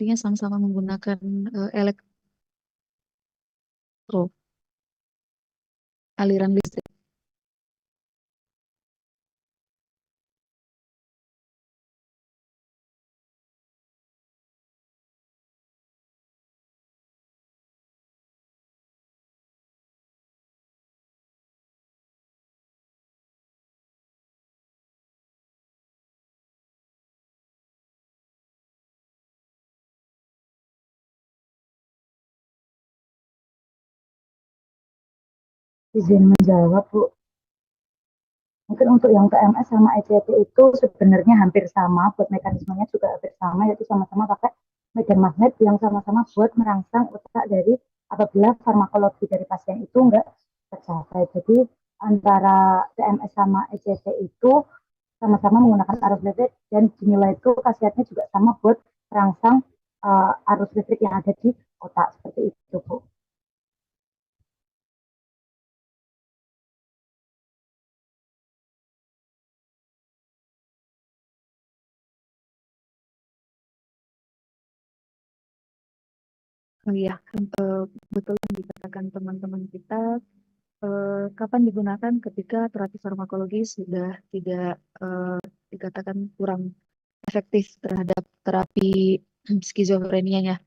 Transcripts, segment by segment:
artinya sama-sama menggunakan elektro, aliran listrik. Izin menjawab, Bu. Mungkin untuk yang PMS sama ECT itu sebenarnya hampir sama, buat mekanismenya juga hampir sama, yaitu sama-sama pakai medan magnet yang sama-sama buat merangsang otak dari apabila farmakologi dari pasien itu enggak tercapai. Jadi antara PMS sama ECT itu sama-sama menggunakan arus listrik dan dinilai itu khasiatnya juga sama buat merangsang arus listrik yang ada di otak seperti itu, Bu. Oh iya, betul yang dikatakan teman-teman kita. Kapan digunakan ketika terapi farmakologi sudah tidak dikatakan kurang efektif terhadap terapi skizofrenianya.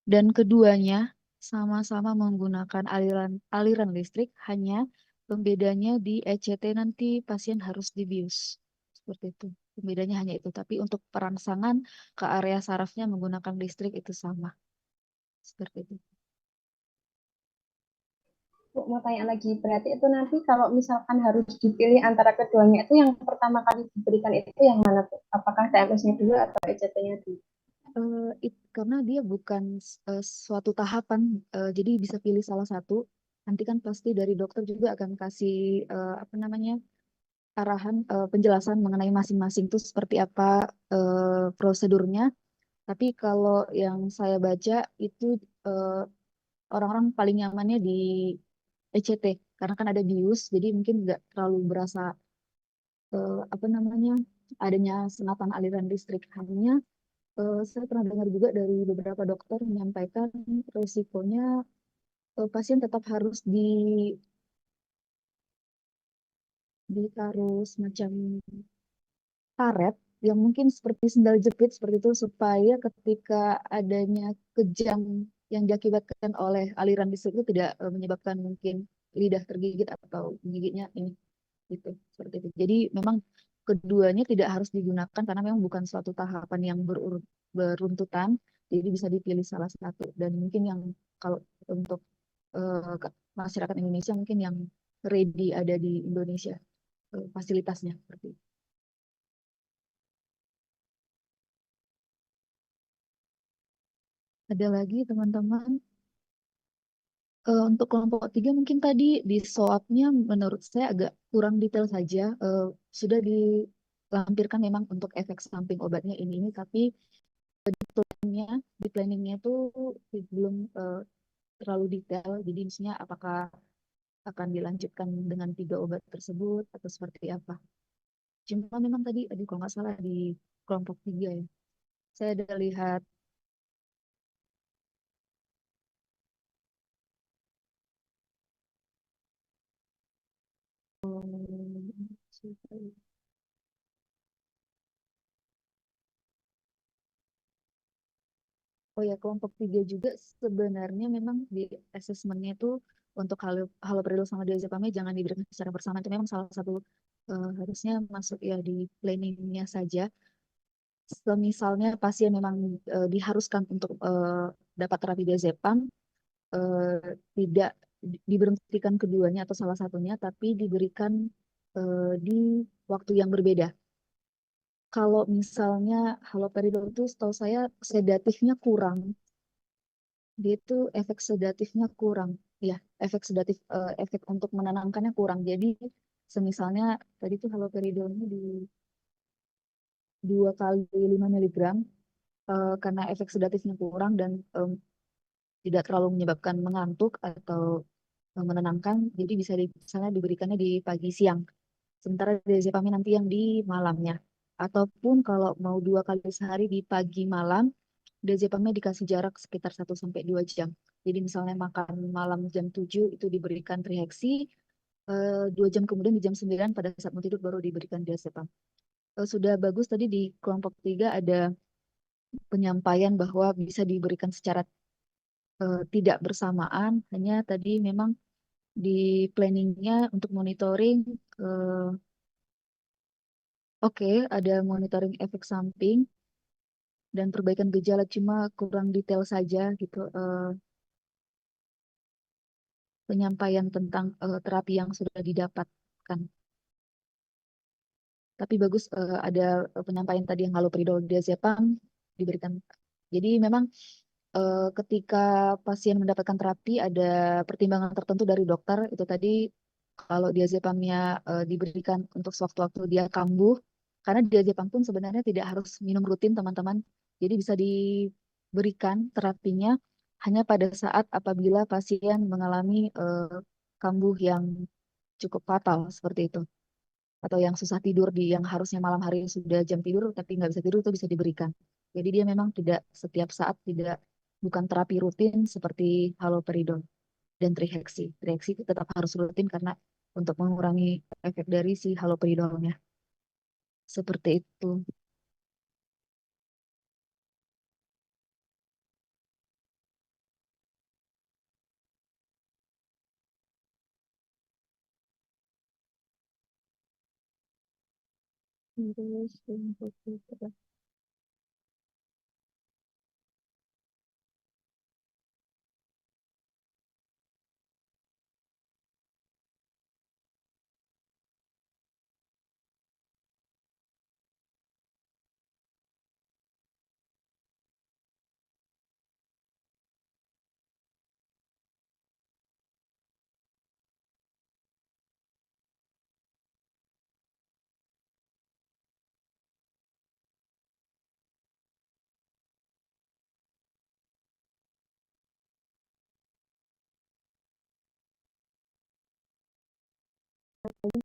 Dan keduanya sama-sama menggunakan aliran aliran listrik, hanya pembedanya di ECT nanti pasien harus dibius. Seperti itu. Pembedanya hanya itu, tapi untuk perangsangan ke area sarafnya menggunakan listrik itu sama. Seperti itu. Mau tanya lagi, berarti itu nanti kalau misalkan harus dipilih antara keduanya itu yang pertama kali diberikan itu yang mana tuh? Apakah TMS-nya dulu atau ECT-nya dulu? Karena dia bukan suatu tahapan, jadi bisa pilih salah satu. Nanti kan pasti dari dokter juga akan kasih apa namanya arahan, penjelasan mengenai masing-masing itu seperti apa prosedurnya. Tapi kalau yang saya baca itu eh, orang-orang paling nyamannya di ECT karena kan ada bius, jadi mungkin nggak terlalu berasa apa namanya adanya sengatan aliran listrik. Hanya saya pernah dengar juga dari beberapa dokter menyampaikan resikonya pasien tetap harus ditaruh semacam karet yang mungkin seperti sendal jepit seperti itu supaya ketika adanya kejang yang diakibatkan oleh aliran listrik itu tidak menyebabkan mungkin lidah tergigit atau gigitnya ini gitu seperti itu. Jadi memang keduanya tidak harus digunakan karena memang bukan suatu tahapan yang beruntutan. Jadi bisa dipilih salah satu dan mungkin yang kalau untuk masyarakat Indonesia mungkin yang ready ada di Indonesia fasilitasnya seperti itu. Ada lagi teman-teman. Untuk kelompok tiga mungkin tadi di SOAP-nya menurut saya agak kurang detail saja. Sudah dilampirkan memang untuk efek samping obatnya ini, tapi planningnya di planningnya itu belum terlalu detail. Jadi misalnya apakah akan dilanjutkan dengan tiga obat tersebut atau seperti apa. Cuma memang tadi, aduh kalau nggak salah di kelompok tiga ya. Saya ada lihat oh ya, kelompok tiga juga sebenarnya memang di asesmennya itu untuk haloperidol sama diazepamnya jangan diberikan secara bersama. Itu memang salah satu harusnya masuk ya di planningnya saja. Misalnya pasien memang diharuskan untuk dapat terapi diazepam, tidak diberhentikan keduanya atau salah satunya, tapi diberikan di waktu yang berbeda. Kalau misalnya haloperidol itu setahu saya sedatifnya kurang, dia itu efek sedatifnya kurang, ya efek sedatif efek untuk menenangkannya kurang. Jadi semisalnya tadi tuh haloperidolnya di 2 kali 5 miligram, karena efek sedatifnya kurang dan tidak terlalu menyebabkan mengantuk atau menenangkan, jadi bisa misalnya diberikannya di pagi siang. Sementara diazepamnya nanti yang di malamnya. Ataupun kalau mau 2 kali sehari di pagi malam, diazepamnya dikasih jarak sekitar 1 sampai 2 jam. Jadi misalnya makan malam jam 7 itu diberikan triheksi, 2 jam kemudian di jam 9 pada saat mau tidur baru diberikan diazepam. Sudah bagus tadi di kelompok 3 ada penyampaian bahwa bisa diberikan secara tidak bersamaan, hanya tadi memang di planningnya untuk monitoring, eh, oke, ada monitoring efek samping dan perbaikan gejala, cuma kurang detail saja gitu, penyampaian tentang terapi yang sudah didapatkan. Tapi bagus, ada penyampaian tadi yang haloperidol diazepam diberikan. Jadi memang ketika pasien mendapatkan terapi ada pertimbangan tertentu dari dokter. Itu tadi kalau diazepamnya diberikan untuk sewaktu-waktu dia kambuh, karena diazepam pun sebenarnya tidak harus minum rutin teman-teman. Jadi bisa diberikan terapinya hanya pada saat apabila pasien mengalami kambuh yang cukup fatal seperti itu, atau yang susah tidur di yang harusnya malam hari sudah jam tidur tapi nggak bisa tidur, itu bisa diberikan. Jadi dia memang tidak setiap saat, tidak, bukan terapi rutin seperti haloperidol dan triheksi. Triheksi itu tetap harus rutin karena untuk mengurangi efek dari si haloperidolnya. Seperti itu. Terus untuk itu,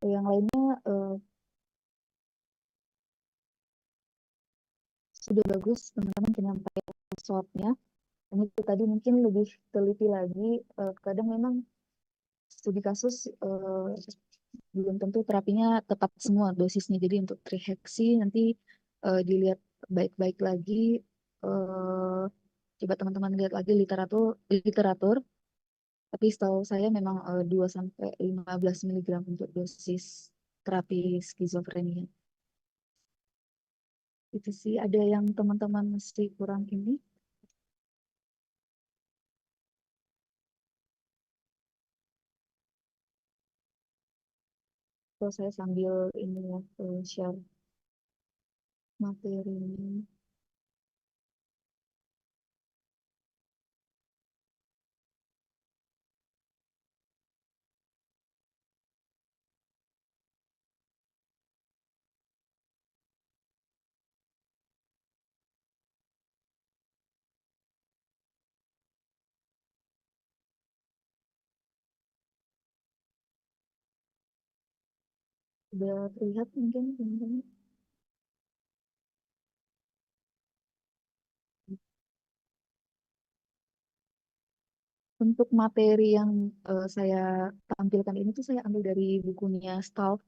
yang lainnya sudah bagus teman-teman penyampaian swabnya. Ini tadi mungkin lebih teliti lagi. Kadang memang studi kasus belum tentu terapinya tepat semua dosisnya. Jadi untuk triheksi nanti dilihat baik-baik lagi. eh, Coba teman-teman lihat lagi literatur, literatur. Tapi setahu saya memang 2 sampai 15 miligram untuk dosis terapi skizofrenia. Itu sih, ada yang teman-teman mesti kurang ini. Kalau saya sambil ini ya, share materinya. Sudah terlihat mungkin teman-teman. Untuk materi yang saya tampilkan ini tuh saya ambil dari bukunya Stahl,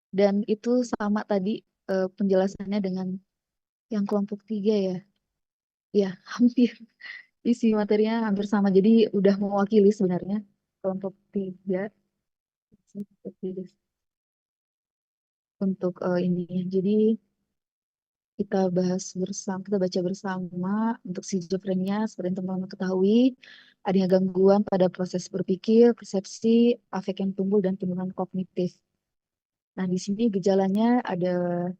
dan itu sama tadi penjelasannya dengan yang kelompok 3 ya. Ya, hampir isi materinya hampir sama. Jadi udah mewakili sebenarnya kelompok 3 untuk ini. Jadi kita bahas bersama, kita baca bersama untuk schizophrenia. Seperti yang teman-teman ketahui, adanya gangguan pada proses berpikir, persepsi, afek yang tumbuh, dan penurunan kognitif. Nah, di sini gejalanya ada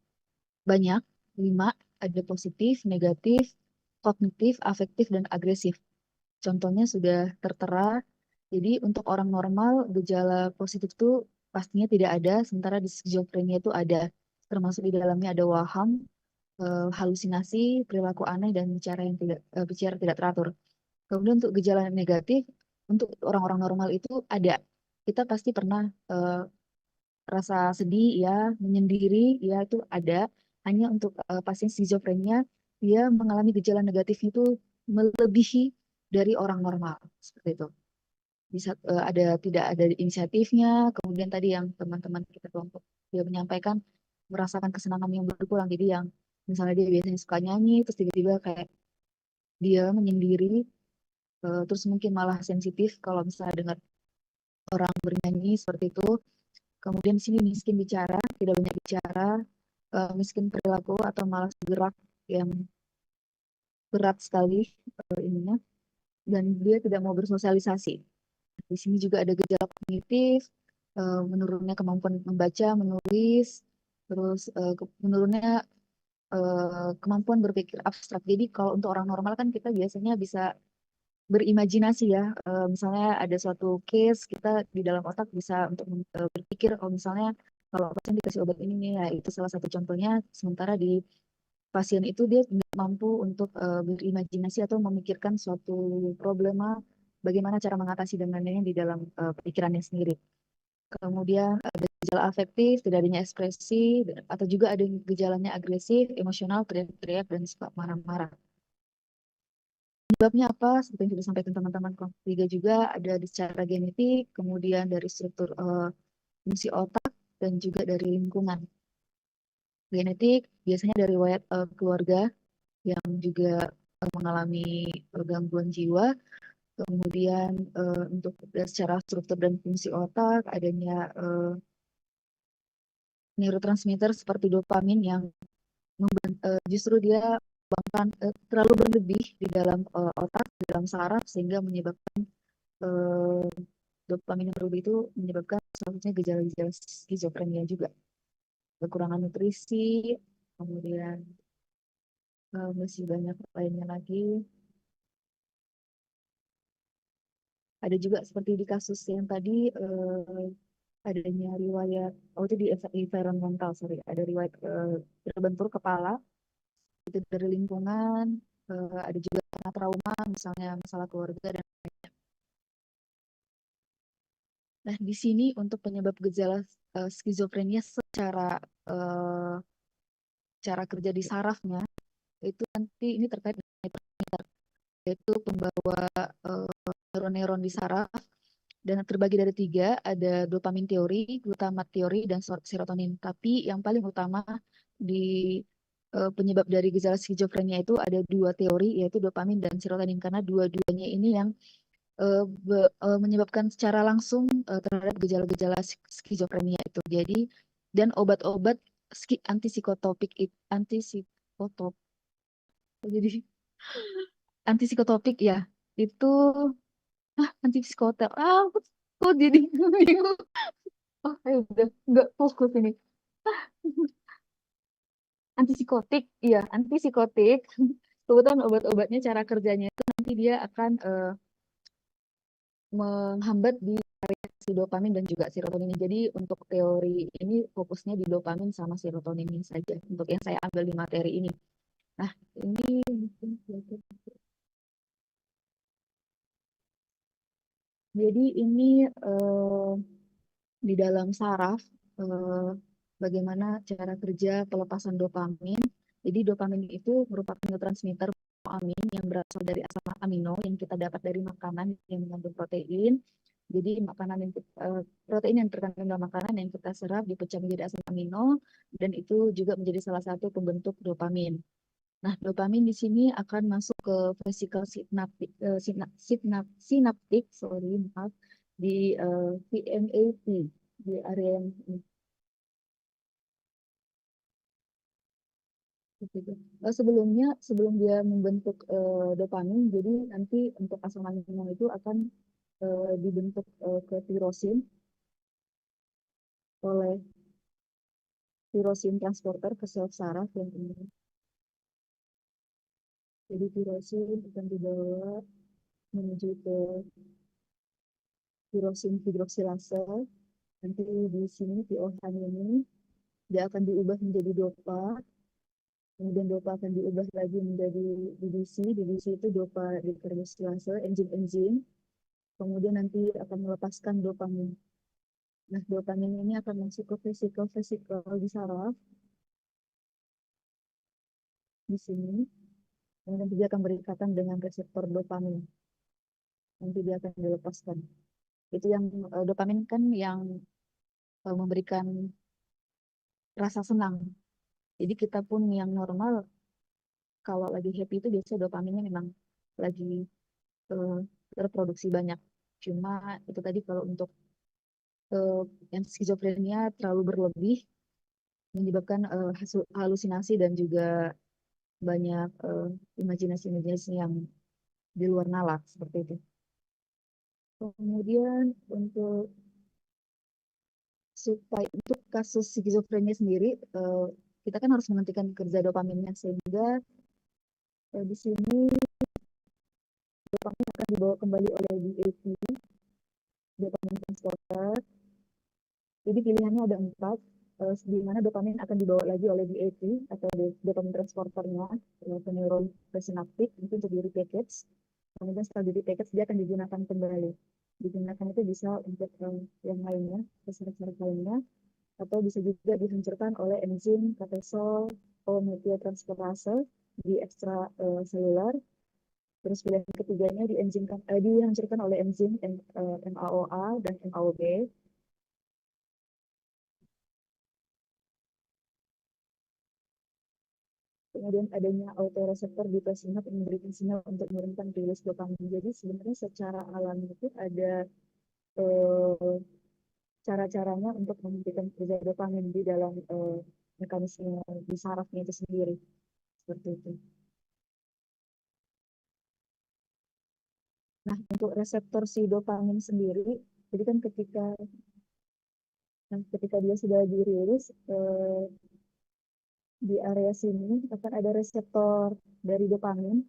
banyak, 5, ada positif, negatif, kognitif, afektif, dan agresif. Contohnya sudah tertera. Jadi untuk orang normal, gejala positif itu pastinya tidak ada, sementara di skizofrenia itu ada. Termasuk di dalamnya ada waham, halusinasi, perilaku aneh, dan bicara tidak teratur. Kemudian untuk gejala negatif, untuk orang-orang normal itu ada. Kita pasti pernah rasa sedih ya, menyendiri ya, itu ada. Hanya untuk pasien skizofrenia dia mengalami gejala negatif itu melebihi dari orang normal seperti itu. Bisa tidak ada inisiatifnya, kemudian tadi yang teman-teman kita kelompok dia menyampaikan merasakan kesenangan yang berkurang. Jadi yang misalnya dia biasanya suka nyanyi, terus tiba-tiba kayak dia menyendiri, terus mungkin malah sensitif kalau misalnya dengar orang bernyanyi seperti itu. Kemudian di sini miskin bicara, tidak banyak bicara, miskin perilaku atau malas gerak yang berat sekali ininya, dan dia tidak mau bersosialisasi. Di sini juga ada gejala kognitif, menurunnya kemampuan membaca, menulis, terus menurunnya kemampuan berpikir abstrak. Jadi kalau untuk orang normal kan kita biasanya bisa berimajinasi ya. Misalnya ada suatu case kita di dalam otak bisa untuk berpikir, oh misalnya kalau pasien dikasih obat ini nih, ya itu salah satu contohnya. Sementara di pasien itu dia tidak mampu untuk berimajinasi atau memikirkan suatu problema, bagaimana cara mengatasi dengannya di dalam pikirannya sendiri. Kemudian ada gejala afektif, tidak adanya ekspresi, atau juga ada gejalanya agresif, emosional, teriak-teriak, dan suka marah-marah. Penyebabnya apa? Seperti yang sudah disampaikan teman-teman kelompok 3 juga, ada secara genetik, kemudian dari struktur fungsi otak, dan juga dari lingkungan. Genetik biasanya dari riwayat keluarga yang juga mengalami gangguan jiwa. Kemudian untuk secara struktur dan fungsi otak, adanya neurotransmitter seperti dopamin yang justru dia terlalu berlebih di dalam otak, di dalam saraf, sehingga menyebabkan eh, dopamin yang berlebih itu menyebabkan selanjutnya gejala-gejala skizofrenia juga. Kekurangan nutrisi, kemudian masih banyak lainnya lagi. Ada juga seperti di kasus yang tadi adanya riwayat, oh itu di environmental, sorry, ada riwayat terbentur kepala, itu dari lingkungan, ada juga karena trauma, misalnya masalah keluarga dan lainnya. Nah, di sini untuk penyebab gejala skizofrenia secara cara kerja di sarafnya, itu nanti ini terkait dengan neurotransmitter, yaitu pembawa neuron-neuron di saraf, dan terbagi dari tiga, ada dopamin teori, glutamat teori, dan serotonin. Tapi yang paling utama di penyebab dari gejala skizofrenia itu ada dua teori, yaitu dopamin dan serotonin, karena dua-duanya ini yang menyebabkan secara langsung terhadap gejala-gejala skizofrenia itu. Jadi, dan obat-obat antipsikotropik, jadi antipsikotropik ya, itu antipsikotel. Aku kok jadi bingung. Oh, ayo udah nggak fokus ini. Antipsikotik, iya, antipsikotik. Kebetulan obat-obatnya cara kerjanya itu nanti dia akan menghambat di si dopamin dan juga serotonin. Jadi untuk teori ini fokusnya di dopamin sama serotonin saja untuk yang saya ambil di materi ini. Nah, ini jadi ini di dalam saraf eh, bagaimana cara kerja pelepasan dopamin. Jadi dopamin itu merupakan neurotransmitter amin yang berasal dari asam amino yang kita dapat dari makanan yang mengandung protein. Jadi makanan yang protein yang terkandung dalam makanan yang kita serap dipecah menjadi asam amino, dan itu juga menjadi salah satu pembentuk dopamin. Nah, dopamin di sini akan masuk ke vesikel sinaptik, sorry, maaf, di VMAT, di area yang ini. Sebelumnya, sebelum dia membentuk dopamin, jadi nanti untuk asam amino itu akan dibentuk ke tirosin oleh tirosin transporter ke sel saraf yang ini. Jadi tirosin akan dibawa menuju ke tirosin hidroksilase. Nanti di sini TOH ini dia akan diubah menjadi dopa, kemudian dopa akan diubah lagi menjadi DDC. DDC itu dopa dehidrogenase, enzim-enzim, kemudian nanti akan melepaskan dopamin. Nah, dopamin ini akan masuk ke vesikel-vesikel di saraf, di sini. Kemudian dia akan berikatan dengan reseptor dopamin. Nanti dia akan dilepaskan. Itu yang dopamin kan yang memberikan rasa senang. Jadi kita pun yang normal kalau lagi happy itu biasanya dopaminnya memang lagi eh, terproduksi banyak. Cuma itu tadi kalau untuk eh, yang skizofrenia terlalu berlebih menyebabkan halusinasi dan juga banyak imajinasi-imajinasi yang di luar nalar seperti itu. Kemudian untuk kasus skizofrenia sendiri kita kan harus menghentikan kerja dopaminnya sehingga di sini dopamin akan dibawa kembali oleh DAT, dopamin transporter. Jadi pilihannya ada 4, di mana dopamin akan dibawa lagi oleh DAT atau dopamin transporternya ke neuron presinaptik itu untuk di repackage. Kemudian setelah di repackage dia akan digunakan kembali. Digunakan itu bisa untuk yang lainnya, syarat-syarat lainnya, atau bisa juga dihancurkan oleh enzim katesol methyltransferase di ekstraseluler. Terus pilihan ketiganya dihancurkan oleh enzim MAOA dan MAOB. Kemudian adanya autoreseptor di presinap yang memberikan sinyal untuk menurunkan rilis dopamin. Jadi sebenarnya secara alami itu ada eh, cara-caranya untuk menghentikan kerja dopamin di dalam mekanisme di sarafnya itu sendiri. Seperti itu. Nah, untuk reseptor si dopamin sendiri, jadi kan ketika dia sudah dirilis, di area sini akan ada reseptor dari dopamin.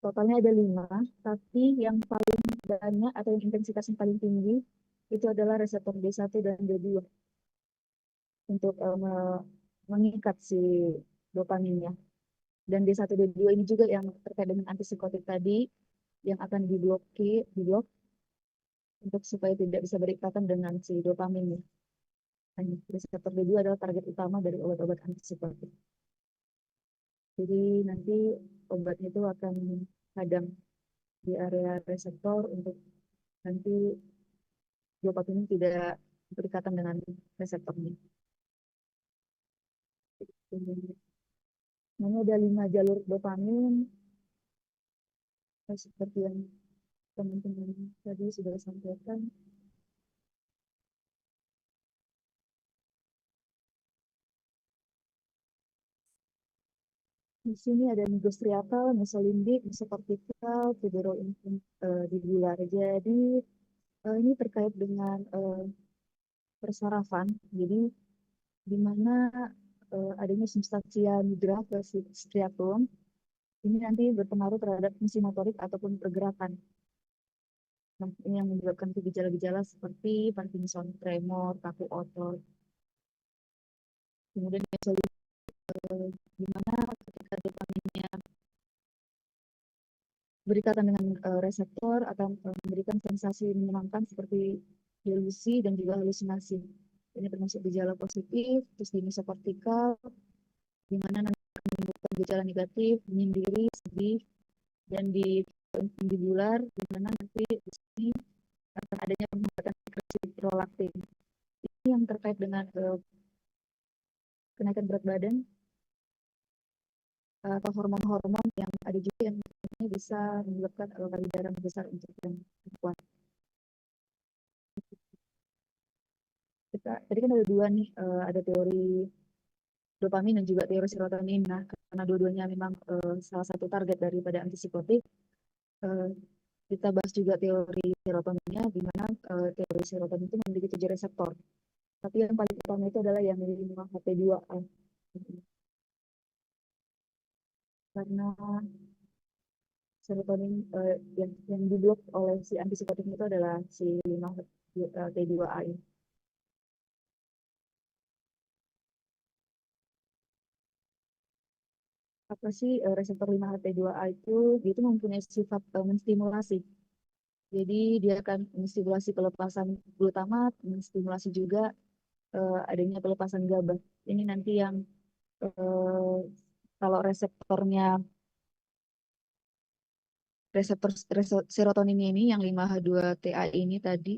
Totalnya ada 5, tapi yang paling banyak atau yang intensitas yang paling tinggi itu adalah reseptor D1 dan D2 untuk mengikat si dopaminnya. Dan D1 D2 ini juga yang terkait dengan antipsikotik tadi yang akan diblok untuk supaya tidak bisa berikatan dengan si dopaminnya. Reseptor D2 adalah target utama dari obat-obat antipsikotik. Jadi nanti obatnya itu akan kadang di area reseptor untuk nanti dopamin tidak berikatan dengan reseptornya. Ini ada 5 jalur dopamin, seperti yang teman-teman tadi sudah sampaikan. Di sini ada mesostriatal, mesolimbik, mesokortikal, tuberoinfundibular. Jadi ini terkait dengan persarafan. Jadi di mana adanya substansia nigra ke striatum ini nanti berpengaruh terhadap fungsi motorik ataupun pergerakan. Nah, ini yang menyebabkan gejala-gejala seperti Parkinson, tremor, kaku otot. Kemudian mesolimbik di mana ketika dopaminnya berikatan dengan reseptor akan memberikan sensasi menyenangkan seperti delusi dan juga halusinasi. Ini termasuk gejala positif, terus di mesokortikal, di mana nanti akan menimbulkan gejala negatif, menyendiri, sedih, dan di mandibular, di mana nanti di sini akan adanya peningkatan sekresi prolaktin. Ini yang terkait dengan kenaikan berat badan atau hormon-hormon yang ada juga yang bisa menyebabkan kali darah besar untuk yang perempuan. Tadi kan ada 2 nih, ada teori dopamin dan juga teori serotonin. Nah, karena dua-duanya memang salah satu target daripada antipsikotik, uh, kita bahas juga teori serotoninnya, di mana teori serotonin itu memiliki 7 reseptor. Tapi yang paling utama itu adalah yang 5-HT2A. Karena serotonin yang diblok oleh si antipsikotik itu adalah si 5-HT2A ini. Apa sih reseptor 5-HT2A itu? Dia itu mempunyai sifat menstimulasi. Jadi dia akan menstimulasi pelepasan glutamat, menstimulasi juga adanya pelepasan GABA. Ini nanti yang Kalau reseptor serotonin ini yang 5H2 TA ini tadi,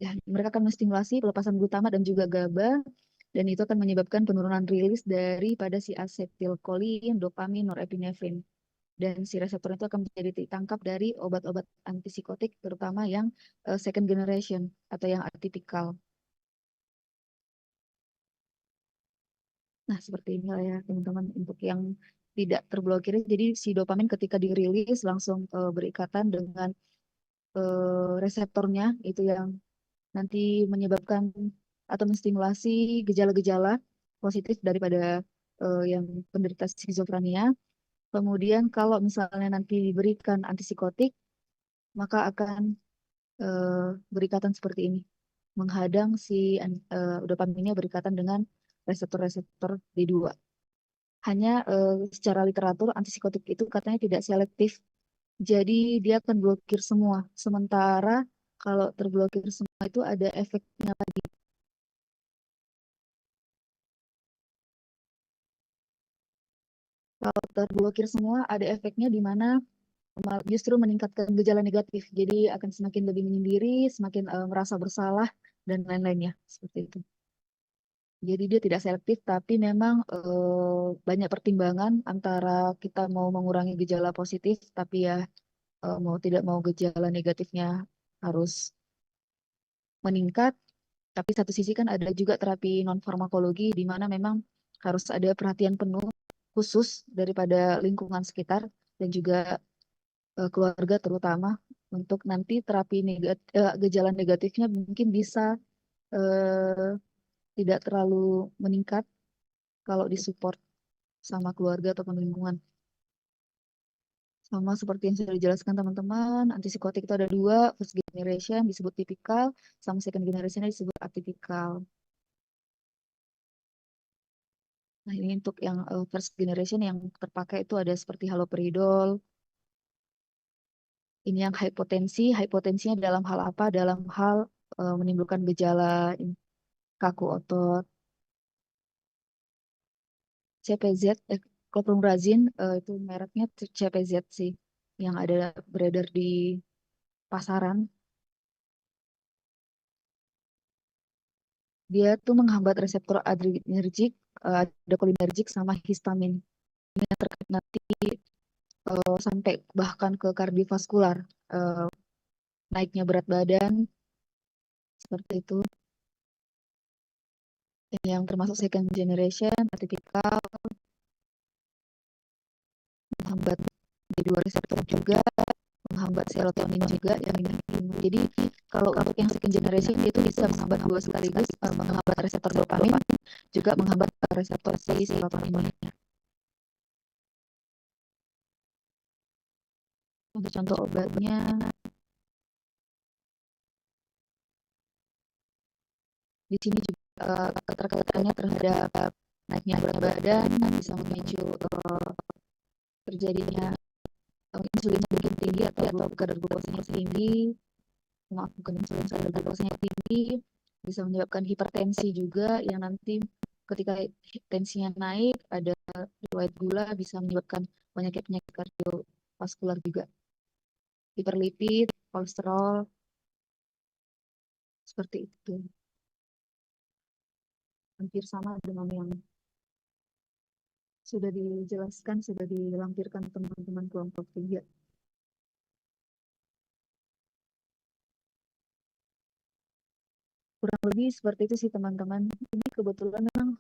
ya, mereka akan menstimulasi pelepasan glutamat dan juga GABA, dan itu akan menyebabkan penurunan rilis daripada si asetilkolin, dopamin, norepinefrin. Dan si reseptor itu akan menjadi ditangkap dari obat-obat antipsikotik, terutama yang second generation atau yang atipikal. Nah, seperti inilah ya teman-teman untuk yang tidak terblokir. Jadi si dopamin ketika dirilis langsung berikatan dengan reseptornya, itu yang nanti menyebabkan atau menstimulasi gejala-gejala positif daripada yang penderita skizofrenia. Kemudian kalau misalnya nanti diberikan antipsikotik, maka akan berikatan seperti ini, menghadang si dopaminnya berikatan dengan reseptor-reseptor D2. Hanya secara literatur antipsikotik itu katanya tidak selektif, jadi dia akan blokir semua. Sementara kalau terblokir semua itu ada efeknya lagi. Kalau terblokir semua ada efeknya di mana justru meningkatkan gejala negatif. Jadi akan semakin lebih menyendiri, semakin merasa bersalah dan lain-lainnya seperti itu. Jadi dia tidak selektif, tapi memang banyak pertimbangan antara kita mau mengurangi gejala positif, tapi ya mau tidak mau gejala negatifnya harus meningkat. Tapi satu sisi kan ada juga terapi non farmakologi di mana memang harus ada perhatian penuh khusus daripada lingkungan sekitar dan juga keluarga terutama untuk nanti terapi gejala negatifnya mungkin bisa eh, tidak terlalu meningkat kalau disupport sama keluarga atau lingkungan. Sama seperti yang sudah dijelaskan teman-teman, antipsikotik itu ada dua, first generation disebut tipikal, sama second generation disebut atipikal. Nah, ini untuk yang first generation yang terpakai itu ada seperti haloperidol. Ini yang hipotensi. Hipotensinya dalam hal apa? Dalam hal menimbulkan gejala kaku otot. CPZ, clopramazine, itu mereknya CPZ sih, yang ada beredar di pasaran. Dia tuh menghambat reseptor adrenergik, ada kolinergik sama histamin. Ini terkait nanti sampai bahkan ke kardiovaskular, eh, naiknya berat badan, seperti itu. Yang termasuk second generation, atipikal, menghambat D2 reseptor juga, menghambat serotonin juga yang ini. Jadi kalau untuk yang second generation itu bisa menghambat dua sekaligus, menghambat reseptor dopamin, juga menghambat reseptor si serotoninnya. Untuk contoh obatnya, di sini juga keterkaitannya terhadap naiknya berat badan bisa memicu terjadinya insulinnya makin tinggi atau kadar glukosanya tinggi. Maaf, bukan insulin, kadar glukosanya tinggi, bisa menyebabkan hipertensi juga yang nanti ketika tensinya naik ada riwayat gula bisa menyebabkan penyakit-penyakit kardiovaskular juga, hiperlipid, kolesterol, seperti itu. Hampir sama dengan yang sudah dijelaskan, sudah dilampirkan teman-teman kelompok 3. Kurang lebih seperti itu sih teman-teman. Ini kebetulan memang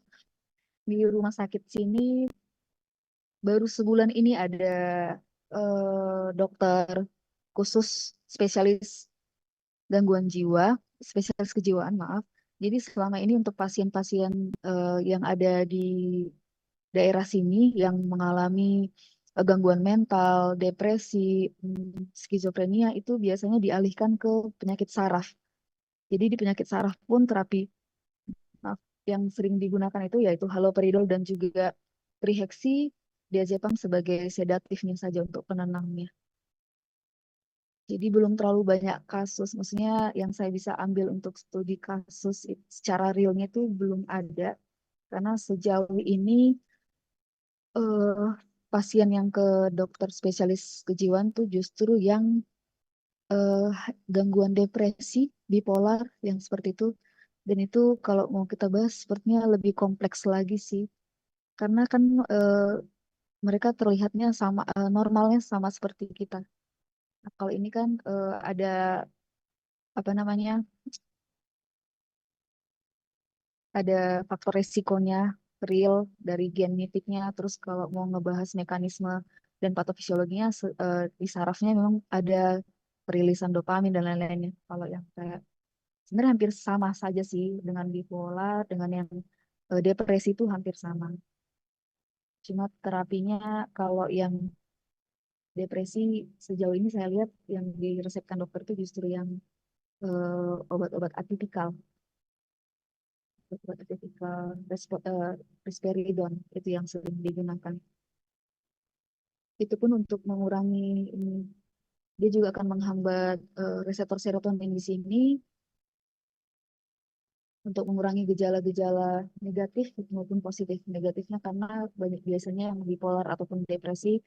di rumah sakit sini baru sebulan ini ada dokter khusus spesialis gangguan jiwa, spesialis kejiwaan, maaf. Jadi selama ini untuk pasien-pasien yang ada di daerah sini yang mengalami gangguan mental, depresi, skizofrenia itu biasanya dialihkan ke penyakit saraf. Jadi di penyakit saraf pun terapi yang sering digunakan itu yaitu haloperidol dan juga triheksi, diazepam sebagai sedatifnya saja untuk penenangnya. Jadi belum terlalu banyak kasus, maksudnya yang saya bisa ambil untuk studi kasus secara realnya itu belum ada, karena sejauh ini eh, pasien yang ke dokter spesialis kejiwaan tuh justru yang eh, gangguan depresi, bipolar, yang seperti itu. Dan itu kalau mau kita bahas sepertinya lebih kompleks lagi sih, karena kan eh, mereka terlihatnya sama, normalnya sama seperti kita. Nah, kalau ini kan ada apa namanya, ada faktor resikonya real dari genetiknya. Terus kalau mau ngebahas mekanisme dan patofisiologinya, di sarafnya memang ada perilisan dopamin dan lain-lainnya. Kalau yang kayak sebenarnya hampir sama saja sih dengan bipolar, dengan yang depresi itu hampir sama. Cuma terapinya kalau yang depresi sejauh ini saya lihat yang diresepkan dokter itu justru yang obat-obat atipikal, obat atipikal, risperidon itu yang sering digunakan. Itu pun untuk mengurangi ini, dia juga akan menghambat reseptor serotonin di sini untuk mengurangi gejala-gejala negatif maupun positif. Negatifnya karena banyak biasanya yang bipolar ataupun depresi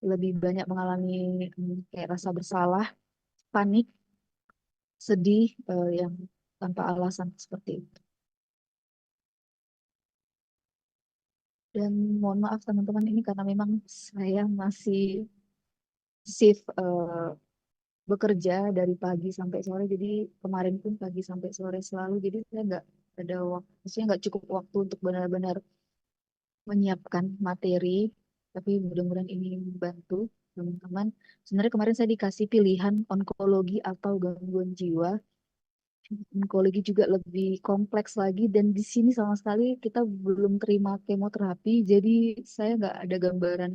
lebih banyak mengalami kayak rasa bersalah, panik, sedih, yang tanpa alasan seperti itu. Dan mohon maaf teman-teman, ini karena memang saya masih shift bekerja dari pagi sampai sore, jadi kemarin pun pagi sampai sore selalu, jadi saya nggak ada waktu, maksudnya nggak cukup waktu untuk benar-benar menyiapkan materi, tapi mudah-mudahan ini membantu teman-teman. Sebenarnya kemarin saya dikasih pilihan onkologi atau gangguan jiwa. Onkologi juga lebih kompleks lagi, dan di sini sama sekali kita belum terima kemoterapi, jadi saya nggak ada gambaran.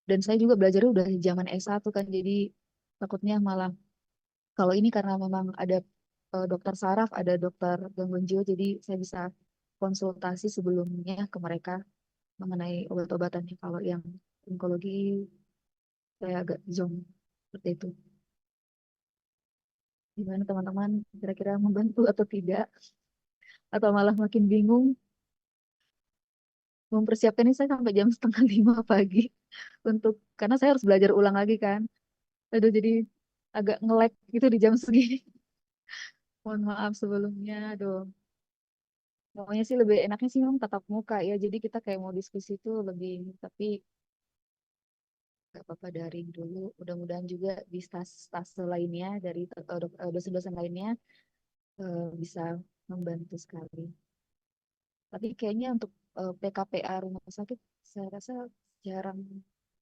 Dan saya juga belajarnya udah zaman S1 kan, jadi takutnya malah kalau ini karena memang ada dokter saraf, ada dokter gangguan jiwa, jadi saya bisa konsultasi sebelumnya ke mereka mengenai obat-obatannya. Kalau yang onkologi saya agak zonk seperti itu. Gimana teman-teman, kira-kira membantu atau tidak? Atau malah makin bingung? Mempersiapkan ini saya sampai jam setengah 5 pagi untuk, karena saya harus belajar ulang lagi kan. Aduh, jadi agak nge-lag gitu di jam segini. Mohon maaf sebelumnya. Aduh, pokoknya sih lebih enaknya sih memang tatap muka ya. Jadi kita kayak mau diskusi itu lebih, tapi gak apa-apa daring dulu. Mudah-mudahan juga di stase lainnya dari dosen-dosen lainnya bisa membantu sekali. Tapi kayaknya untuk PKPA rumah sakit, saya rasa jarang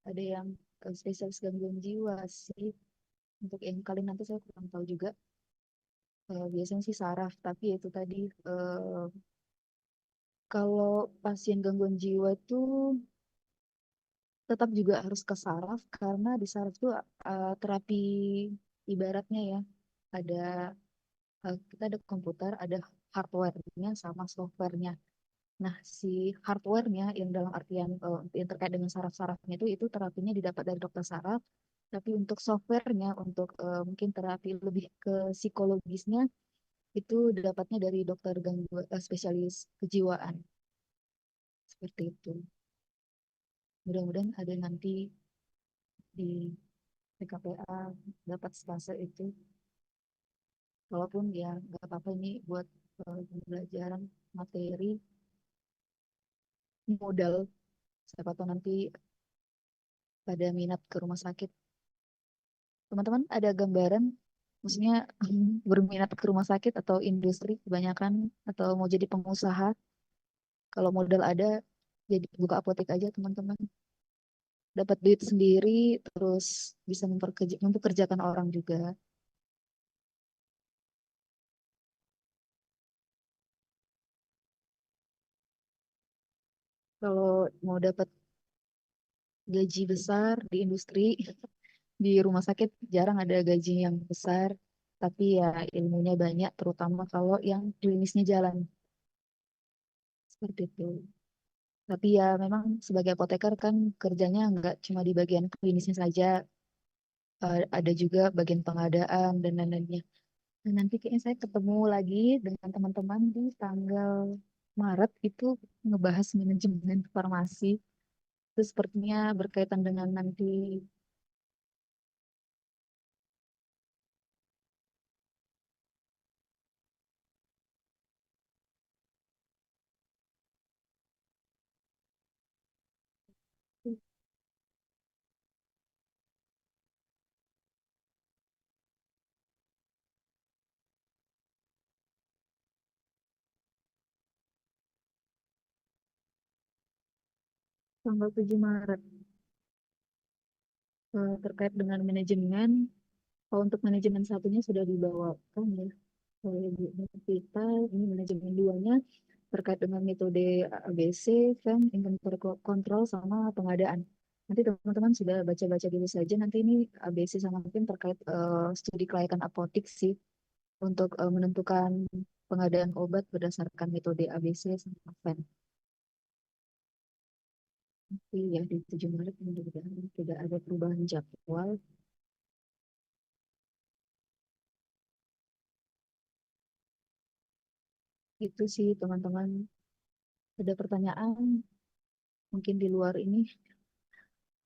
ada yang spesialis gangguan jiwa sih. Untuk yang kali nanti saya kurang tahu juga. Biasanya sih saraf, tapi itu tadi eh, kalau pasien gangguan jiwa itu tetap juga harus ke saraf, karena di saraf itu terapi ibaratnya ya, ada kita ada komputer, ada hardware-nya sama software-nya. Nah, si hardware-nya yang dalam artian yang terkait dengan saraf-sarafnya itu terapinya didapat dari dokter saraf, tapi untuk software-nya, untuk mungkin terapi lebih ke psikologisnya itu didapatnya dari dokter gangguan spesialis kejiwaan seperti itu. Mudah-mudahan ada nanti di PKPA dapat stase itu. Walaupun ya nggak apa-apa, ini buat pembelajaran materi modal. Siapa tahu nanti pada minat ke rumah sakit. Teman-teman ada gambaran, maksudnya berminat ke rumah sakit atau industri kebanyakan, atau mau jadi pengusaha? Kalau modal ada, jadi buka apotek aja teman-teman. Dapat duit sendiri, terus bisa mempekerjakan orang juga. Kalau mau dapat gaji besar di industri, di rumah sakit jarang ada gaji yang besar, tapi ya ilmunya banyak, terutama kalau yang klinisnya jalan. Seperti itu. Tapi ya memang sebagai apoteker kan kerjanya nggak cuma di bagian klinisnya saja, ada juga bagian pengadaan dan lain-lainnya. Nah, nanti kayaknya saya ketemu lagi dengan teman-teman di tanggal Maret itu ngebahas manajemen farmasi. Itu sepertinya berkaitan dengan nanti tanggal 7 Maret terkait dengan manajemen. Kalau untuk manajemen satunya sudah dibawakan ya oleh Bu Novita. Ini manajemen duanya terkait dengan metode ABC, kan, inventory control sama pengadaan. Nanti teman-teman sudah baca-baca dulu saja. Nanti ini ABC sama mungkin terkait studi kelayakan apotik sih untuk menentukan pengadaan obat berdasarkan metode ABC sama FEN. Nanti ya di 7 Maret mudah-mudahan tidak ada perubahan jadwal. Itu sih teman-teman. Ada pertanyaan mungkin di luar ini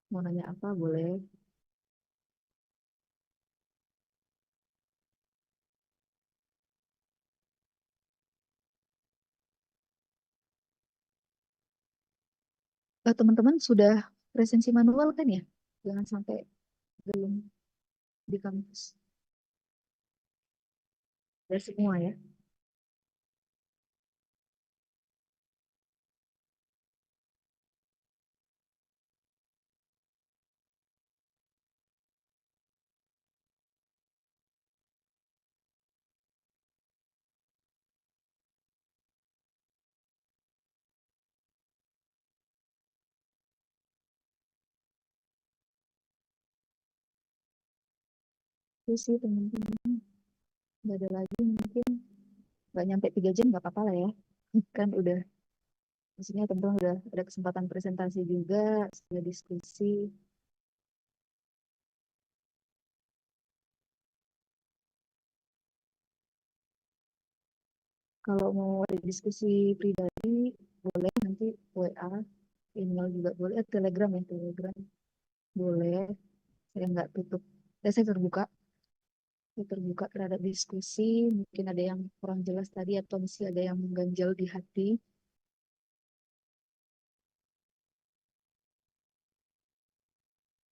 mau nanya apa boleh. Teman-teman sudah presensi manual kan ya? Jangan sampai belum di kampus. Ada semua ya. Itu sih teman-teman. Nggak ada lagi mungkin. Nggak nyampe 3 jam nggak apa-apa lah ya. Kan udah, maksudnya teman-teman udah ada kesempatan presentasi juga, sudah diskusi. Kalau mau ada diskusi pribadi, boleh nanti WA, email juga boleh, Telegram ya, Telegram boleh. Saya nggak tutup, saya terbuka. Saya terbuka terhadap diskusi. Mungkin ada yang kurang jelas tadi atau masih ada yang mengganjal di hati.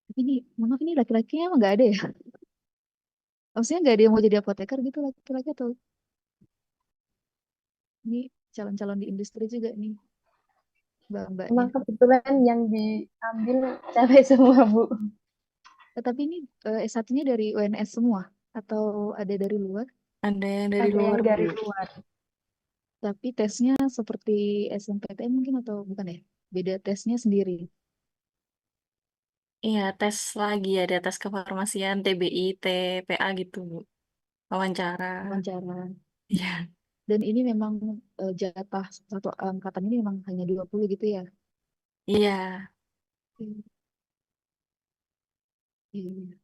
Tapi ini, mohon maaf ini laki-lakinya emang nggak ada ya? Maksudnya nggak ada yang mau jadi apoteker gitu laki-laki atau ini calon-calon di industri juga nih mbak-mbaknya. Emang kebetulan yang diambil cewek semua, Bu. Tapi ini S1-nya dari UNS semua atau ada dari luar? Ada yang dari Ada luar, yang dari Bu. luar. Tapi tesnya seperti SNPTN mungkin atau bukan ya? Beda tesnya sendiri. Iya, tes lagi ada tes kefarmasian, TBI, TPA gitu, Bu. Wawancara. Wawancara. Iya. Dan ini memang jatah satu angkatan ini memang hanya 20 gitu ya. Iya. Iya. Iya.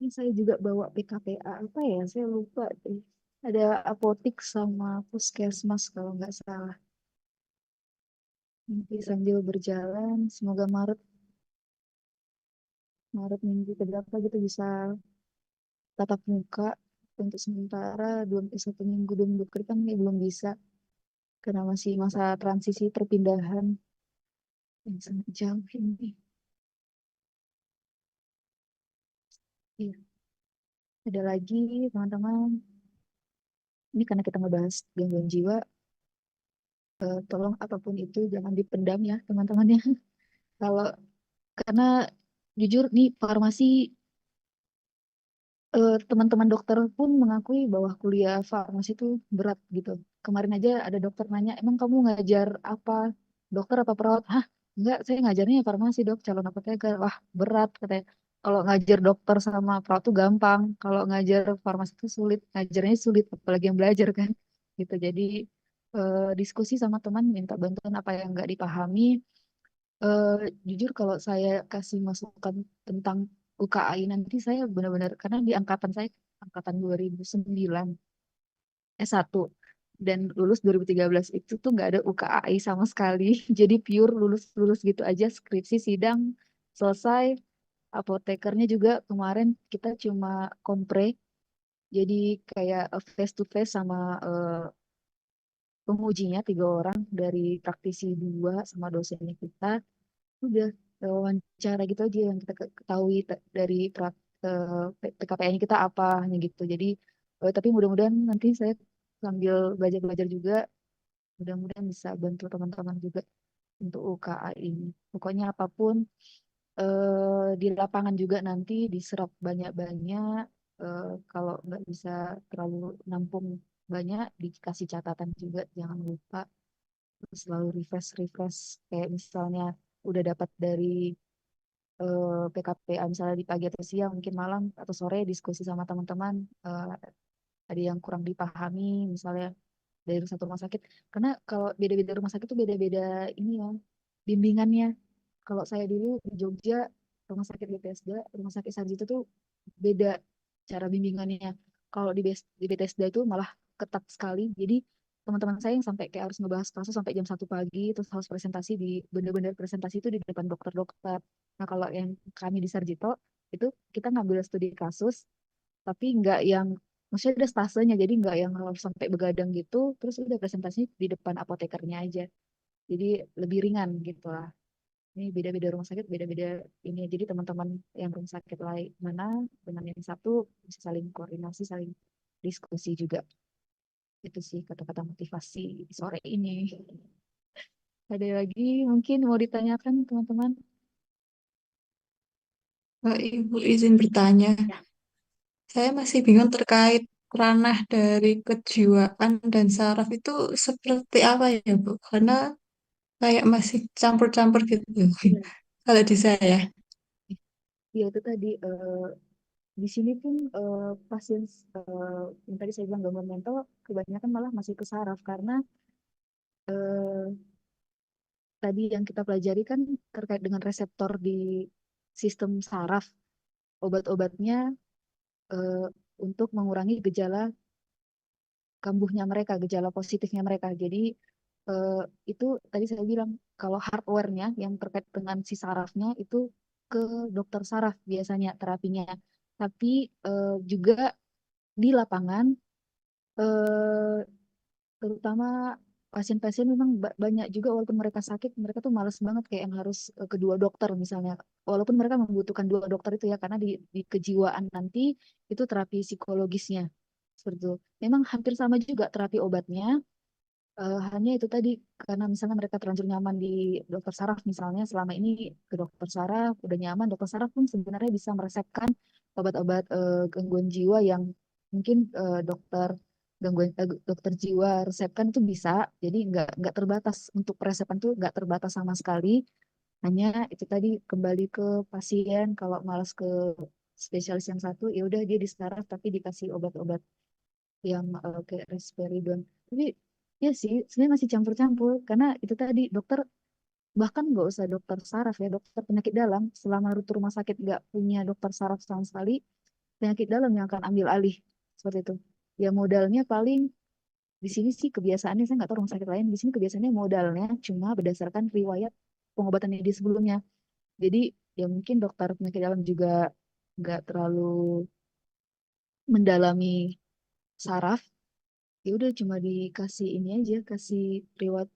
Ini saya juga bawa PKPA apa ya? Saya lupa deh. Ada apotik sama puskesmas kalau nggak salah. Nanti sambil berjalan, semoga Maret Maret minggu keberapa gitu bisa tatap muka untuk sementara 1 minggu 2 minggu ke depan ya belum bisa karena masih masa transisi perpindahan yang sangat jauh ini. Iya. Ada lagi teman-teman, ini karena kita ngebahas gangguan jiwa, tolong apapun itu jangan dipendam ya teman-teman ya. Kalau karena jujur nih farmasi teman-teman dokter pun mengakui bahwa kuliah farmasi itu berat gitu. Kemarin aja ada dokter nanya, emang kamu ngajar apa? Dokter apa perawat? Hah, enggak, saya ngajarnya farmasi dok, calon apoteker. Wah, berat katanya. Kalau ngajar dokter sama perawat tuh gampang. Kalau ngajar farmasi itu sulit, ngajarnya sulit, apalagi yang belajar kan. Gitu. Jadi diskusi sama teman, minta bantuan apa yang nggak dipahami. Jujur kalau saya kasih masukan tentang UKAI nanti saya benar-benar karena di angkatan saya angkatan 2009 S1 dan lulus 2013 itu tuh nggak ada UKAI sama sekali. Jadi pure lulus-lulus gitu aja skripsi sidang selesai. Apotekernya juga kemarin kita cuma kompre. Jadi kayak face to face sama pengujinya 3 orang dari praktisi 2 sama dosennya kita. Udah wawancara gitu aja yang kita ketahui dari PKPN kita apa hanya gitu. Jadi tapi mudah-mudahan nanti saya sambil belajar-belajar juga mudah-mudahan bisa bantu teman-teman juga untuk UKA ini. Pokoknya apapun di lapangan juga nanti diserap banyak-banyak. Kalau nggak bisa terlalu nampung banyak dikasih catatan juga jangan lupa. Terus selalu refresh kayak misalnya udah dapat dari PKPA misalnya di pagi atau siang, mungkin malam atau sore diskusi sama teman-teman, ada yang kurang dipahami misalnya dari satu rumah sakit. Karena kalau beda-beda rumah sakit tuh beda-beda ini ya bimbingannya. Kalau saya dulu di Jogja rumah sakit BPSD, rumah sakit Sarjito tuh beda cara bimbingannya. Kalau di BPSD itu malah ketat sekali. Jadi teman-teman saya yang sampai kayak harus ngebahas kasus sampai jam 1 pagi, terus harus presentasi di bener-bener presentasi itu di depan dokter-dokter. Nah kalau yang kami di Sarjito itu kita ngambil studi kasus, tapi nggak yang maksudnya ada stasenya, jadi nggak yang harus sampai begadang gitu, terus udah presentasi di depan apotekernya aja. Jadi lebih ringan gitu lah. Ini beda-beda rumah sakit, beda-beda ini. Jadi teman-teman yang rumah sakit lain mana dengan yang satu bisa saling koordinasi, saling diskusi juga. Itu sih kata-kata motivasi sore ini. Ada lagi mungkin mau ditanyakan teman-teman? Ibu izin bertanya. Saya masih bingung terkait ranah dari kejiwaan dan saraf itu seperti apa ya, Bu? Karena kayak masih campur-campur gitu Iya. kalau di saya. Ya itu tadi di sini pun pasien yang tadi saya bilang gangguan mental kebanyakan malah masih ke saraf karena eh, tadi yang kita pelajari kan terkait dengan reseptor di sistem saraf obat-obatnya eh, untuk mengurangi gejala kambuhnya mereka, gejala positifnya mereka. Jadi eh, itu tadi saya bilang kalau hardware-nya yang terkait dengan si sarafnya itu ke dokter saraf biasanya terapinya. Tapi juga di lapangan eh, terutama pasien-pasien memang banyak juga walaupun mereka sakit mereka tuh males banget kayak yang harus kedua dokter misalnya walaupun mereka membutuhkan 2 dokter itu ya karena di kejiwaan nanti itu terapi psikologisnya seperti itu memang hampir sama juga terapi obatnya. Hanya itu tadi karena misalnya mereka terlanjur nyaman di dokter saraf misalnya selama ini ke dokter saraf udah nyaman dokter saraf pun sebenarnya bisa meresepkan obat-obat gangguan jiwa yang mungkin dokter jiwa resepkan itu bisa jadi nggak terbatas untuk peresepan tuh nggak terbatas sama sekali hanya itu tadi kembali ke pasien kalau malas ke spesialis yang satu ya udah dia di saraf tapi dikasih obat-obat yang kayak risperidon. Tapi ya sih, sebenarnya masih campur-campur karena itu tadi dokter bahkan nggak usah dokter saraf ya, dokter penyakit dalam selama rute rumah sakit nggak punya dokter saraf sama sekali, penyakit dalam yang akan ambil alih seperti itu. Ya modalnya paling di sini sih kebiasaannya saya nggak tahu rumah sakit lain di sini kebiasaannya modalnya cuma berdasarkan riwayat pengobatan di sebelumnya. Jadi ya mungkin dokter penyakit dalam juga nggak terlalu mendalami saraf ya udah cuma dikasih ini aja kasih riwayat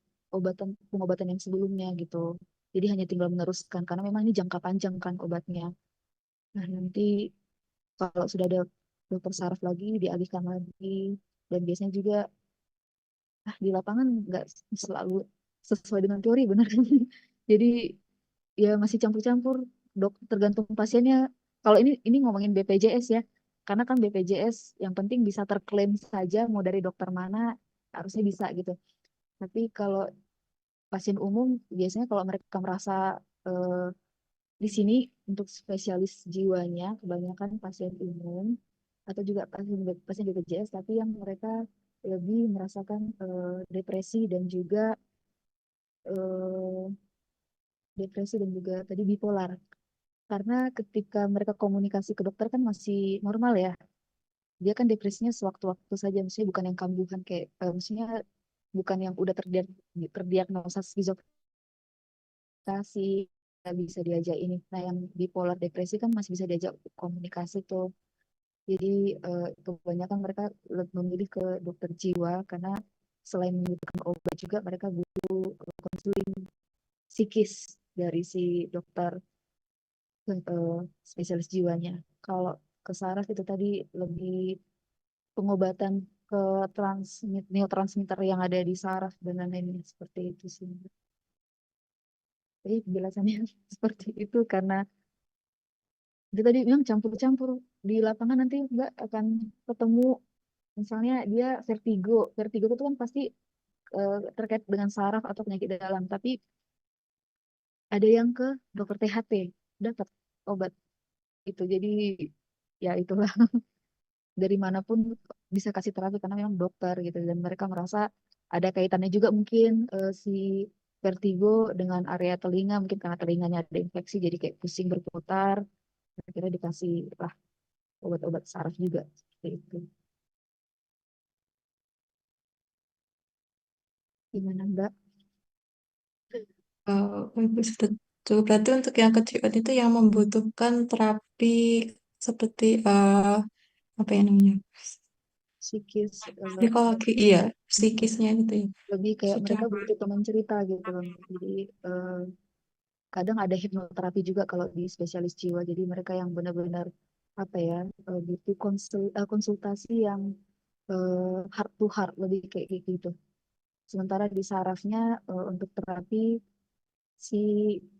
pengobatan yang sebelumnya gitu jadi hanya tinggal meneruskan karena memang ini jangka panjang kan obatnya nah nanti kalau sudah ada dokter saraf lagi dialihkan lagi dan biasanya juga di lapangan nggak selalu sesuai dengan teori benar jadi ya masih campur-campur dok tergantung pasiennya kalau ini ngomongin BPJS ya karena kan BPJS yang penting bisa terklaim saja mau dari dokter mana harusnya bisa gitu tapi kalau pasien umum biasanya kalau mereka merasa eh, di sini untuk spesialis jiwanya kebanyakan pasien umum atau juga pasien pasien BPJS tapi yang mereka lebih merasakan depresi dan juga depresi dan juga tadi bipolar. Karena ketika mereka komunikasi ke dokter kan masih normal ya. Dia kan depresinya sewaktu-waktu saja, maksudnya bukan yang kambuhan kayak, maksudnya bukan yang udah terdiagnosa skizofrenia nggak bisa diajak ini. Nah, yang bipolar depresi kan masih bisa diajak komunikasi tuh. Jadi kebanyakan mereka memilih ke dokter jiwa karena selain membutuhkan obat juga mereka butuh konseling psikis dari si dokter spesialis jiwanya. Kalau ke saraf itu tadi lebih pengobatan ke neurotransmitter yang ada di saraf dan lain-lainnya seperti itu sih. Jadi penjelasannya seperti itu karena dia tadi bilang campur-campur di lapangan nanti Mbak akan ketemu misalnya dia vertigo. Vertigo itu kan pasti terkait dengan saraf atau penyakit dalam, tapi ada yang ke dokter THT dapat obat itu. Jadi ya itulah dari manapun bisa kasih terapi karena memang dokter gitu dan mereka merasa ada kaitannya juga mungkin si vertigo dengan area telinga mungkin karena telinganya ada infeksi jadi kayak pusing berputar akhirnya dikasih lah obat-obat saraf juga seperti itu. Gimana Mbak? Bagus betul. Berarti untuk yang kejiwaan itu yang membutuhkan terapi seperti apa yang namanya? Psikis Psikologi, iya, psikisnya itu ya. lebih kayak Sudah. mereka butuh teman cerita gitu loh. Jadi eh, kadang ada hipnoterapi juga kalau di spesialis jiwa. Jadi mereka yang benar-benar apa ya butuh konsultasi yang heart to heart lebih kayak gitu. Sementara di sarafnya untuk terapi si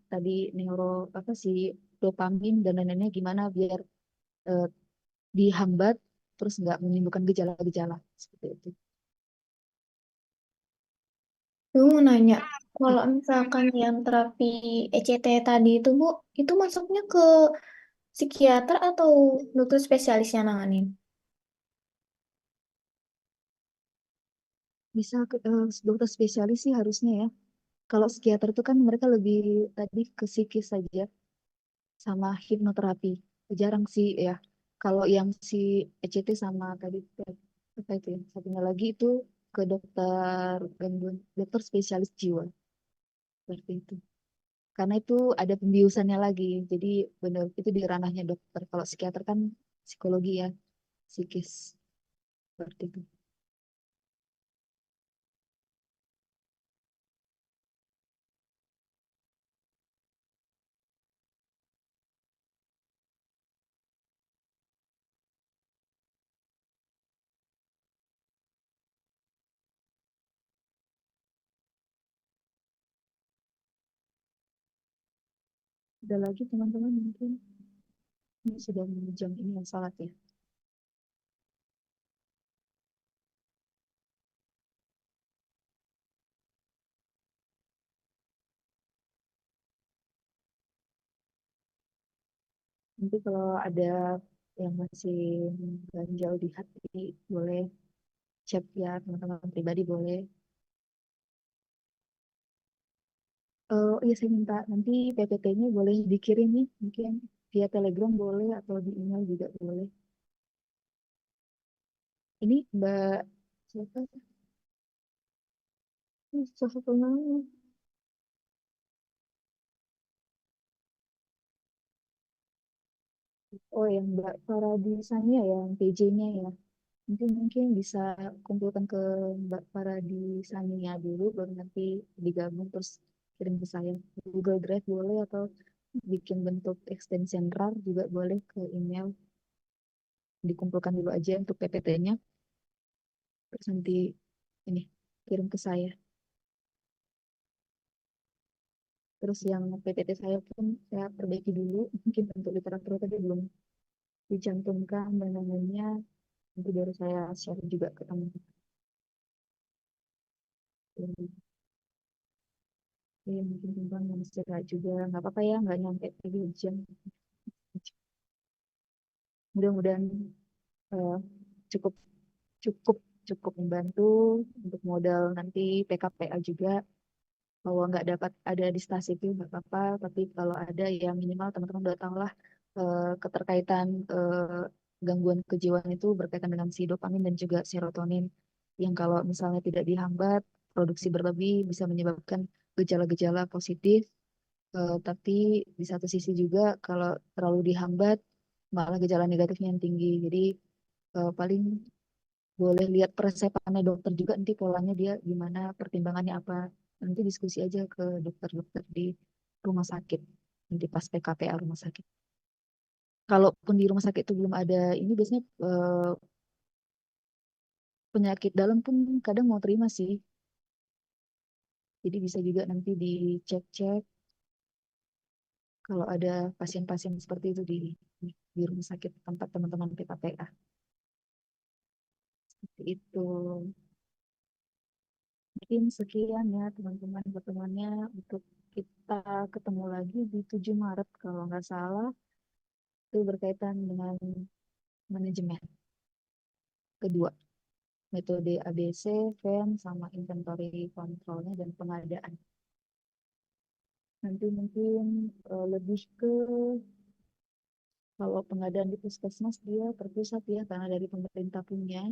tadi neuro apa si dopamin dan lain-lainnya gimana biar eh, dihambat terus nggak menimbulkan gejala-gejala seperti itu. Gue mau nanya, kalau misalkan yang terapi ECT tadi itu Bu, itu masuknya ke psikiater atau dokter spesialis yang nanganin? Bisa ke dokter spesialis sih harusnya ya. Kalau psikiater itu kan mereka lebih tadi ke psikis saja sama hipnoterapi. Jarang sih ya. Kalau yang si ECT sama tadi apa itu ya? Satunya lagi itu ke dokter gangguan, dokter spesialis jiwa seperti itu. Karena itu ada pembiusannya lagi. Jadi benar itu di ranahnya dokter. Kalau psikiater kan psikologi ya, psikis seperti itu. Ada lagi teman-teman mungkin ini sudah jam ini yang salat ya. Nanti kalau ada yang masih ganjal di hati, boleh chat ya teman-teman pribadi boleh. Iya saya minta nanti PPT-nya boleh dikirim nih, mungkin via Telegram boleh atau di email juga boleh. Ini Mbak siapa? Siapa namanya? Oh yang Mbak Paradisania ya, yang PJ-nya ya. Mungkin bisa kumpulkan ke Mbak Paradisania dulu, baru nanti digabung terus kirim ke saya. Google Drive boleh atau bikin bentuk extension RAR juga boleh ke email. Dikumpulkan dulu aja untuk PPT-nya, terus nanti ini kirim ke saya. Terus yang PPT saya pun saya perbaiki dulu, mungkin untuk literatur tadi belum dicantumkan dan lain-lainnya, nanti baru saya share juga ke teman-teman. Iya, mungkin timbang yang istirahat juga nggak apa-apa ya nggak nyampe 3 jam mudah-mudahan eh, cukup cukup cukup membantu untuk modal nanti PKPA juga Kalau nggak dapat ada di stasi itu nggak apa-apa, tapi kalau ada ya minimal teman-teman udah tahu lah keterkaitan gangguan kejiwaan itu berkaitan dengan si dopamin dan juga serotonin yang kalau misalnya tidak dihambat produksi berlebih bisa menyebabkan gejala-gejala positif, tapi di satu sisi juga kalau terlalu dihambat malah gejala negatifnya yang tinggi. Jadi paling boleh lihat persepannya dokter juga nanti polanya dia gimana, pertimbangannya apa. Nanti diskusi aja ke dokter-dokter di rumah sakit, nanti pas PKPA rumah sakit. Kalaupun di rumah sakit itu belum ada ini, biasanya penyakit dalam pun kadang mau terima sih. Jadi bisa juga nanti dicek-cek kalau ada pasien-pasien seperti itu di rumah sakit tempat teman-teman PKPA. Seperti itu. Mungkin sekian ya teman-teman pertemuannya untuk kita ketemu lagi di 7 Maret kalau nggak salah. Itu berkaitan dengan manajemen. Kedua, metode ABC, VEN, sama inventory kontrolnya dan pengadaan. Nanti mungkin lebih ke kalau pengadaan di puskesmas dia terpusat ya karena dari pemerintah punya,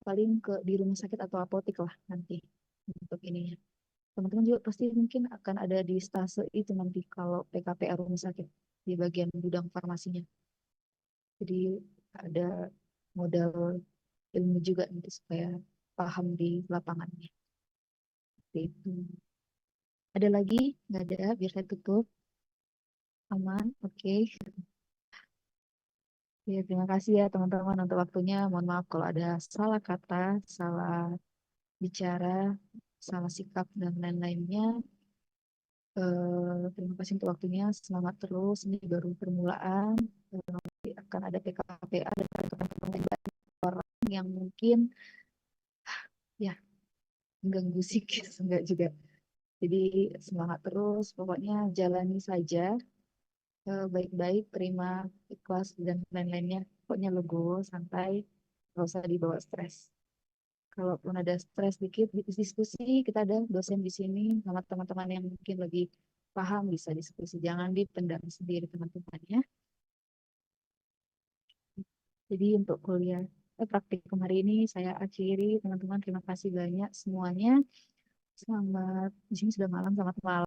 paling ke di rumah sakit atau apotek lah nanti untuk ininya. Teman-teman juga pasti mungkin akan ada di stase itu nanti kalau PKPR rumah sakit di bagian gudang farmasinya. Jadi ada modal ilmu juga nanti supaya paham di lapangannya. Seperti itu. Ada lagi? Nggak ada, biar saya tutup. Aman, oke. Ya, terima kasih ya teman-teman untuk waktunya. Mohon maaf kalau ada salah kata, salah bicara, salah sikap, dan lain-lainnya. Terima kasih untuk waktunya. Semangat terus. Ini baru permulaan. Nanti akan ada PKPA dan ada teman-teman orang yang mungkin ya mengganggu psikis enggak juga. Jadi semangat terus. Pokoknya jalani saja baik-baik, terima, ikhlas dan lain-lainnya. Pokoknya legowo, santai, nggak usah dibawa stres. Kalaupun ada stres dikit, diskusi, kita ada dosen di sini sama teman-teman yang mungkin lebih paham bisa diskusi. Jangan dipendam sendiri teman-teman ya. Jadi untuk kuliah praktikum hari ini saya akhiri teman-teman. Terima kasih banyak semuanya. Selamat, di sini sudah malam, selamat malam.